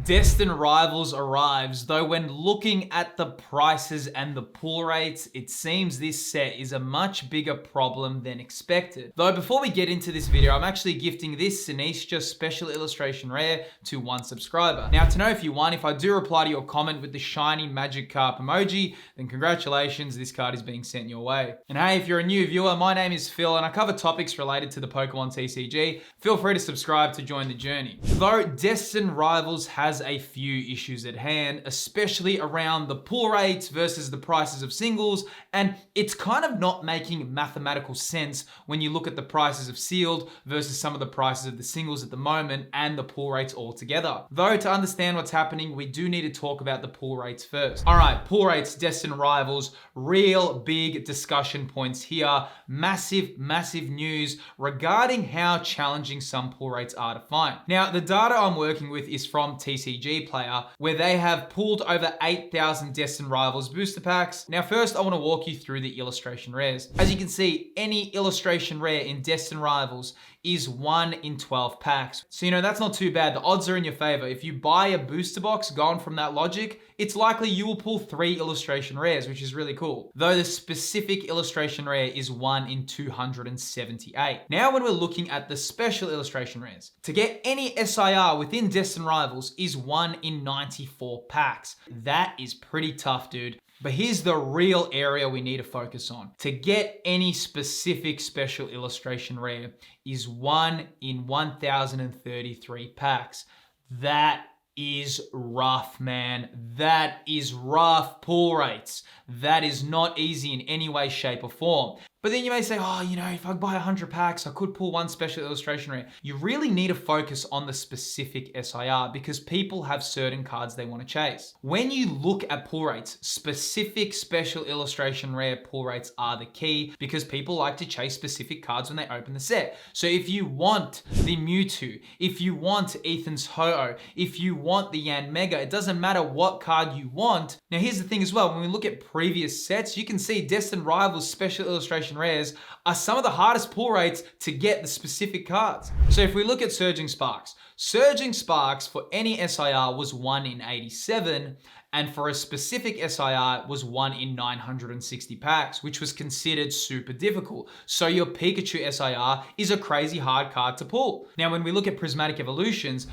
Destined Rivals arrives, though when looking at the prices and the pull rates, it seems this set is a much bigger problem than expected. Though before we get into this video, I'm actually gifting this Cynthias Special Illustration Rare to one subscriber. Now to know if you won, if I do reply to your comment with the shiny magic carp emoji, then congratulations, this card is being sent your way. And hey, if you're a new viewer, my name is Phil and I cover topics related to the Pokemon TCG. Feel free to subscribe to join the journey. Though Destined Rivals has a few issues at hand, especially around the pull rates versus the prices of singles, and it's kind of not making mathematical sense when you look at the prices of sealed versus some of the prices of the singles at the moment and the pull rates altogether. Though to understand what's happening, we do need to talk about the pull rates first. All right, pull rates, Destined Rivals, real big discussion points here. Massive news regarding how challenging some pull rates are to find. Now, the data I'm working with is from TCG Player, where they have pulled over 8,000 Destined Rivals booster packs. Now, first I want to walk you through the illustration rares. As you can see, any illustration rare in Destined Rivals is 1 in 12 packs. So, that's not too bad. The odds are in your favor. If you buy a booster box, going from that logic, it's likely you will pull 3 illustration rares, which is really cool. Though the specific illustration rare is 1 in 278. Now, when we're looking at the special illustration rares, to get any SIR within Destined Rivals is 1 in 94 packs. That is pretty tough, dude. But here's the real area we need to focus on. To get any specific special illustration rare is 1 in 1,033 packs. That is rough, man. That is rough pull rates. That is not easy in any way, shape, or form. But then you may say, oh, if I buy 100 packs, I could pull 1 special illustration rare. You really need to focus on the specific SIR because people have certain cards they want to chase. When you look at pull rates, specific special illustration rare pull rates are the key because people like to chase specific cards when they open the set. So if you want the Mewtwo, if you want Ethan's Ho-Oh, if you want the Yanmega, it doesn't matter what card you want. Now here's the thing as well, when we look at previous sets, you can see Destined Rivals special illustration rares are some of the hardest pull rates to get the specific cards. So if we look at Surging Sparks for any SIR was 1 in 87, and for a specific SIR was 1 in 960 packs, which was considered super difficult. So your Pikachu SIR is a crazy hard card to pull. Now, when we look at Prismatic Evolutions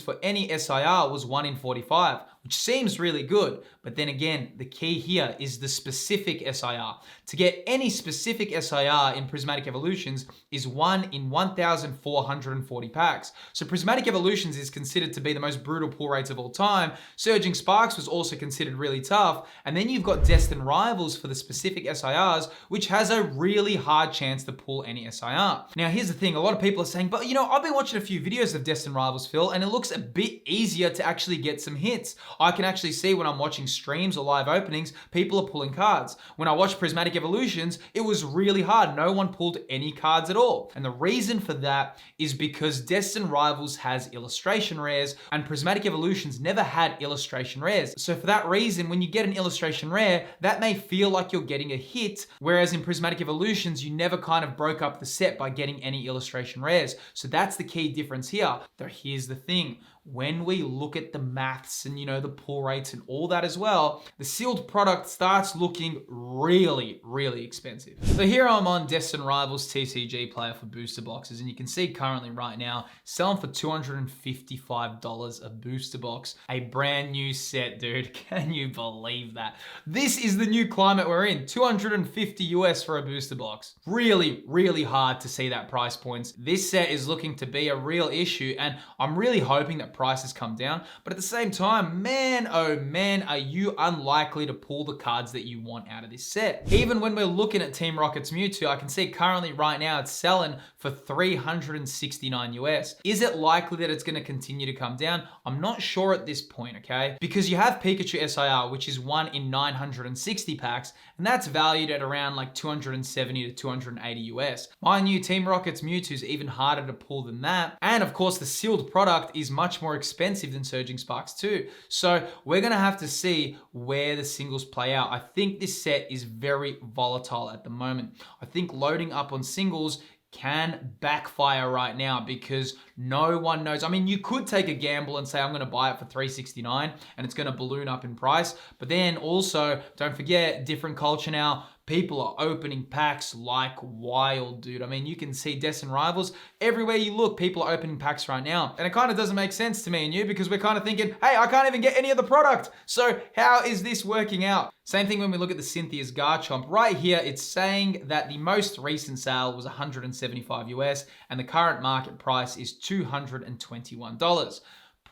for any SIR was 1 in 45, which seems really good. But then again, the key here is the specific SIR. To get any specific SIR in Prismatic Evolutions is 1 in 1,440 packs. So Prismatic Evolutions is considered to be the most brutal pull rates of all time. Surging Sparks was also considered really tough. And then you've got Destined Rivals for the specific SIRs, which has a really hard chance to pull any SIR. Now, here's the thing. A lot of people are saying, but I've been watching a few videos of Destined Rivals, Phil, and it looks a bit easier to actually get some hits. I can actually see when I'm watching streams or live openings, people are pulling cards. When I watched Prismatic Evolutions, it was really hard. No one pulled any cards at all. And the reason for that is because Destined Rivals has illustration rares and Prismatic Evolutions never had illustration rares. So for that reason, when you get an illustration rare, that may feel like you're getting a hit, whereas in Prismatic Evolutions, you never kind of broke up the set by getting any illustration rares. So that's the key difference here. Though here's the thing. When we look at the maths and the pull rates and all that as well, the sealed product starts looking really expensive. So here I'm on Destined Rivals TCG Player for booster boxes, and you can see currently right now selling for $255 a booster box. A brand new set, dude. Can you believe that? This is the new climate we're in. $250 US for a booster box. Really hard to see that price points. This set is looking to be a real issue, and I'm really hoping that prices come down. But at the same time, man, oh man, are you unlikely to pull the cards that you want out of this set. Even when we're looking at Team Rocket's Mewtwo, I can see currently right now it's selling for $369 US. Is it likely that it's going to continue to come down? I'm not sure at this point, okay? Because you have Pikachu SIR, which is 1 in 960 packs, and that's valued at around like 270 to 280 US. My new Team Rocket's Mewtwo is even harder to pull than that. And of course, the sealed product is much more expensive than Surging Sparks too. So we're going to have to see where the singles play out. I think this set is very volatile at the moment. I think loading up on singles can backfire right now because no one knows. I mean, you could take a gamble and say, I'm going to buy it for $369 and it's going to balloon up in price. But then also, don't forget, different culture now. People are opening packs like wild, dude. I mean, you can see Destined Rivals. Everywhere you look, people are opening packs right now. And it kind of doesn't make sense to me and you because we're kind of thinking, hey, I can't even get any of the product. So how is this working out? Same thing when we look at the Cynthias Garchomp. Right here, it's saying that the most recent sale was $175 US and the current market price is $221.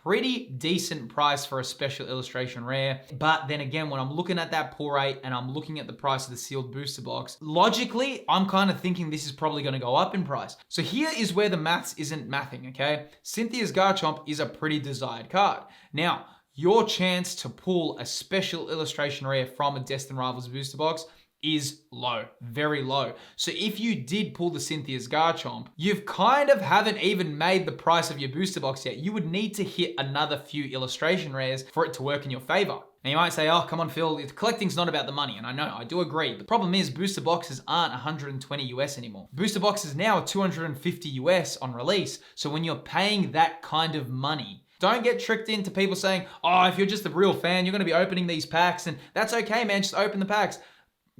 Pretty decent price for a special illustration rare. But then again, when I'm looking at that pull rate and I'm looking at the price of the sealed booster box, logically, I'm kind of thinking this is probably going to go up in price. So here is where the maths isn't mathing, okay? Cynthias Garchomp is a pretty desired card. Now, your chance to pull a special illustration rare from a Destined Rivals booster box is low, very low. So if you did pull the Cynthias Garchomp, you've kind of haven't even made the price of your booster box yet. You would need to hit another few illustration rares for it to work in your favor. Now you might say, oh, come on, Phil, collecting's not about the money. And I know, I do agree. But the problem is booster boxes aren't 120 US anymore. Booster boxes now are 250 US on release. So when you're paying that kind of money, don't get tricked into people saying, oh, if you're just a real fan, you're going to be opening these packs and that's okay, man, just open the packs.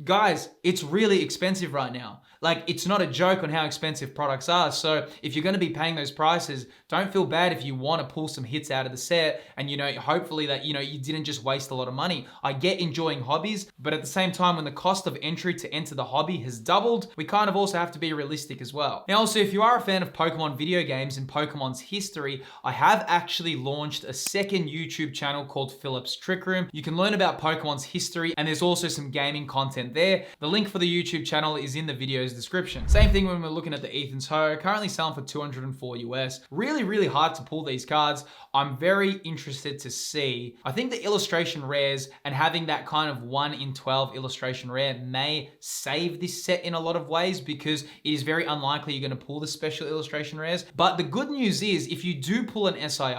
Guys, it's really expensive right now. Like, it's not a joke on how expensive products are. So if you're going to be paying those prices, don't feel bad if you want to pull some hits out of the set and, hopefully that, you didn't just waste a lot of money. I get enjoying hobbies, but at the same time, when the cost of entry to enter the hobby has doubled, we kind of also have to be realistic as well. Now, also, if you are a fan of Pokemon video games and Pokemon's history, I have actually launched a second YouTube channel called Philip's Trick Room. You can learn about Pokemon's history and there's also some gaming content there. The link for the YouTube channel is in the video's description. Same thing when we're looking at the Ethan's Ho, currently selling for 204 US. Really hard to pull these cards. I'm very interested to see. I think the illustration rares and having that kind of 1 in 12 illustration rare may save this set in a lot of ways because it is very unlikely you're going to pull the special illustration rares. But the good news is if you do pull an SIR,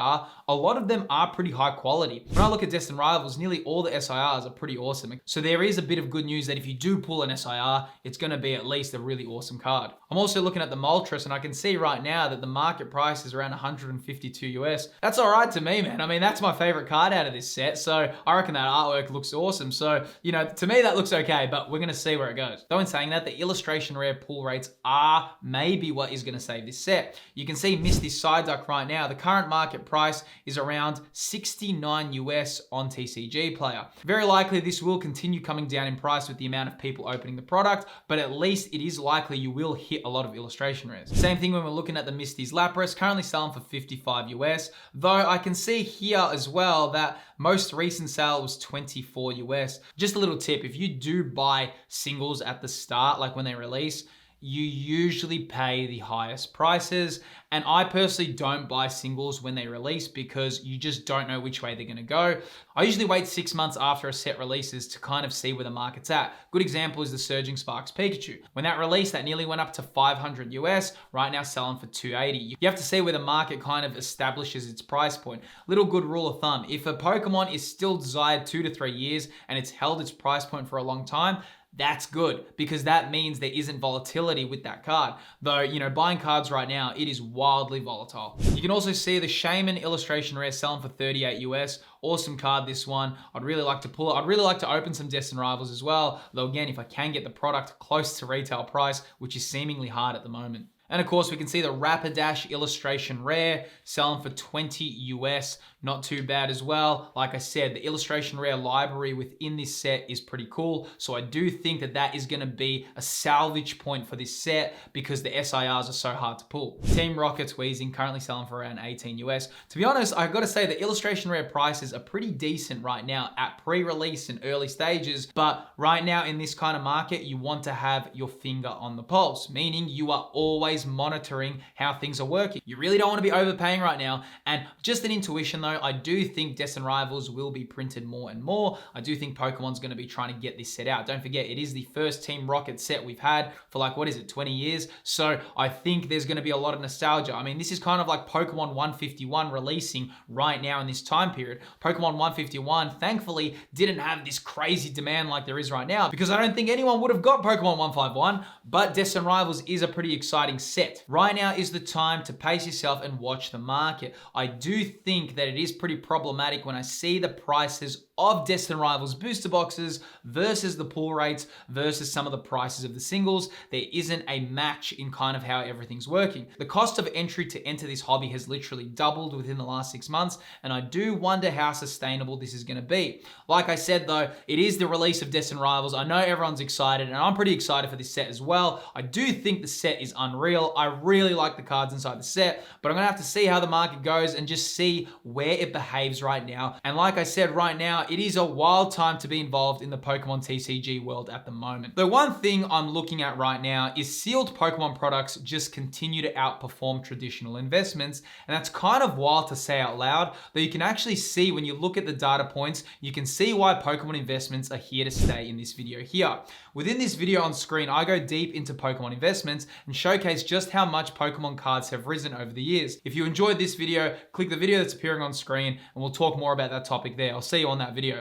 a lot of them are pretty high quality. When I look at Destined Rivals, nearly all the SIRs are pretty awesome. So there is a bit of good news that if you do pull an SIR, it's going to be at least a really awesome card. I'm also looking at the Moltres and I can see right now that the market price is around 152 US. That's all right to me, man. I mean, that's my favorite card out of this set. So I reckon that artwork looks awesome. So, to me that looks okay, but we're going to see where it goes. Though in saying that, the illustration rare pull rates are maybe what is going to save this set. You can see Misty Psyduck right now. The current market price is around 69 US on TCG Player. Very likely this will continue coming down in price with the amount of people opening the product, but at least it is likely you will hit a lot of illustration rares. Same thing when we're looking at the Misty's Lapras, currently selling for 55 US, though I can see here as well that most recent sale was 24 US. Just a little tip, if you do buy singles at the start, like when they release, you usually pay the highest prices. And I personally don't buy singles when they release because you just don't know which way they're gonna go. I usually wait 6 months after a set releases to kind of see where the market's at. Good example is the Surging Sparks Pikachu. When that released, that nearly went up to 500 US, right now selling for 280. You have to see where the market kind of establishes its price point. Little good rule of thumb, if a Pokemon is still desired 2 to 3 years and it's held its price point for a long time, that's good because that means there isn't volatility with that card. Though, buying cards right now, it is wildly volatile. You can also see the Shaman illustration rare selling for 38 US. Awesome card, this one. I'd really like to pull it. I'd really like to open some Destined Rivals as well. Though again, if I can get the product close to retail price, which is seemingly hard at the moment. And of course, we can see the Rapidash illustration rare selling for 20 US. Not too bad as well. Like I said, the illustration rare library within this set is pretty cool. So I do think that that is going to be a salvage point for this set because the SIRs are so hard to pull. Team Rocket's Weezing currently selling for around 18 US. To be honest, I've got to say the illustration rare prices are pretty decent right now at pre-release and early stages. But right now in this kind of market, you want to have your finger on the pulse, meaning you are always monitoring how things are working. You really don't want to be overpaying right now. And just an intuition though, know, I do think Destined Rivals will be printed more and more. I do think Pokemon's going to be trying to get this set out. Don't forget, it is the first Team Rocket set we've had for like, what is it, 20 years? So I think there's going to be a lot of nostalgia. I mean, this is kind of like Pokemon 151 releasing right now in this time period. Pokemon 151, thankfully, didn't have this crazy demand like there is right now, because I don't think anyone would have got Pokemon 151, but Destined Rivals is a pretty exciting set. Right now is the time to pace yourself and watch the market. I do think that it is pretty problematic when I see the prices of Destined Rivals booster boxes versus the pull rates versus some of the prices of the singles. There isn't a match in kind of how everything's working. The cost of entry to enter this hobby has literally doubled within the last 6 months, and I do wonder how sustainable this is going to be. Like I said though, it is the release of Destined Rivals. I know everyone's excited, and I'm pretty excited for this set as well. I do think the set is unreal. I really like the cards inside the set, but I'm going to have to see how the market goes and just see where it behaves right now. And like I said, right now, it is a wild time to be involved in the Pokemon TCG world at the moment. The one thing I'm looking at right now is sealed Pokemon products just continue to outperform traditional investments, and that's kind of wild to say out loud, though you can actually see when you look at the data points, you can see why Pokemon investments are here to stay in this video here. Within this video on screen, I go deep into Pokemon investments and showcase just how much Pokemon cards have risen over the years. If you enjoyed this video, click the video that's appearing on screen and we'll talk more about that topic there. I'll see you on that video.